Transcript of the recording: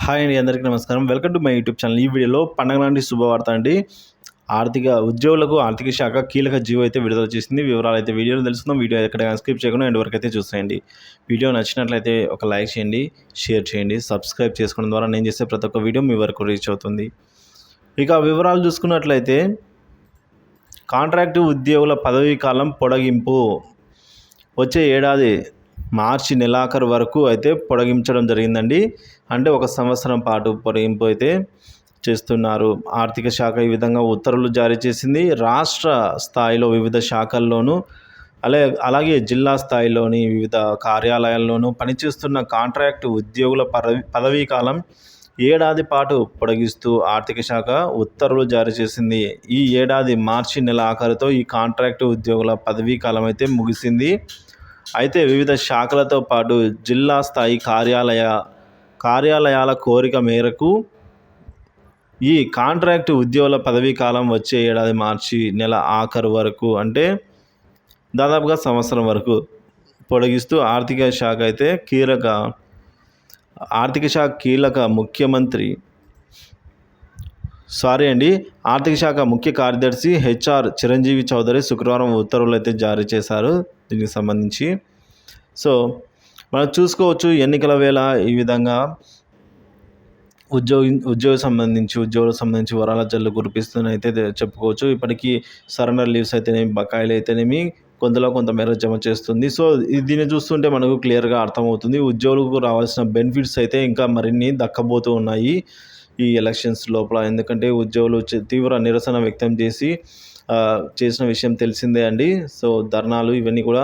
Hi అండి, అందరికీ నమస్కారం. Welcome to my YouTube channel. ఈ వీడియోలో పండగ లాంటి శుభవార్త అండి. ఉద్యోగులకు ఆర్థిక శాఖ కీలక జీవో అయితే విడుదల చేసింది. వివరాలు అయితే వీడియోలో తెలుసుకుందాం. వీడియో ఎక్కడ స్కిప్ చేయకుండా ఎండ్ వరకు అయితే చూసేయండి. వీడియో నచ్చినట్లయితే ఒక లైక్ చేయండి, షేర్ చేయండి, సబ్స్క్రైబ్ చేసుకోవడం ద్వారా నేను చేసే ప్రతి ఒక్క వీడియో మీ వరకు రీచ్ అవుతుంది. ఇక వివరాలు చూసుకున్నట్లయితే కాంట్రాక్టు ఉద్యోగుల పదవీ కాలం పొడిగింపు వచ్చే ఏడాది మార్చి నెలాఖరు వరకు అయితే పొడిగించడం జరిగిందండి. అంటే 1 సంవత్సరం పాటు పొడిగింపు అయితే చేస్తున్నారు. ఆర్థిక శాఖ ఈ విధంగా ఉత్తర్వులు జారీ చేసింది. రాష్ట్ర స్థాయిలో వివిధ శాఖల్లోనూ అలాగే జిల్లా స్థాయిలోని వివిధ కార్యాలయాల్లోనూ పనిచేస్తున్న కాంట్రాక్టు ఉద్యోగుల పదవీ కాలం ఏడాది పాటు పొడిగిస్తూ ఆర్థిక శాఖ ఉత్తర్వులు జారీ చేసింది. ఈ ఏడాది మార్చి నెల ఆఖరుతో ఈ కాంట్రాక్టు ఉద్యోగుల పదవీ కాలం అయితే ముగిసింది. అయితే వివిధ శాఖలతో పాటు జిల్లా స్థాయి కార్యాలయాల కోరిక మేరకు ఈ కాంట్రాక్టు ఉద్యోగుల పదవీ కాలం వచ్చే ఏడాది మార్చి నెల ఆఖరు వరకు, అంటే దాదాపుగా సంవత్సరం వరకు పొడిగిస్తూ ఆర్థిక శాఖ ముఖ్య కార్యదర్శి హెచ్ఆర్ చిరంజీవి చౌదరి శుక్రవారం ఉత్తర్వులు అయితే జారీ చేశారు దీనికి సంబంధించి. సో మనం చూసుకోవచ్చు, ఎన్నికల వేళ ఈ విధంగా ఉద్యోగులకు సంబంధించి వరాల జల్లు కురిపిస్తుందని అయితే చెప్పుకోవచ్చు. ఇప్పటికీ సరెండర్ లీవ్స్ అయితేనేమి, బకాయిలు అయితేనేమి కొంత మేర జమ చేస్తుంది. సో దీన్ని చూస్తుంటే మనకు క్లియర్గా అర్థమవుతుంది. ఉద్యోగులకు రావాల్సిన బెనిఫిట్స్ అయితే ఇంకా మరిన్ని దక్కబోతూ ఉన్నాయి ఈ ఎలక్షన్స్ లోపల. ఎందుకంటే ఉద్యోగులు తీవ్ర నిరసన వ్యక్తం చేసిన విషయం తెలిసిందే అండి. సో ధర్నాలు ఇవన్నీ కూడా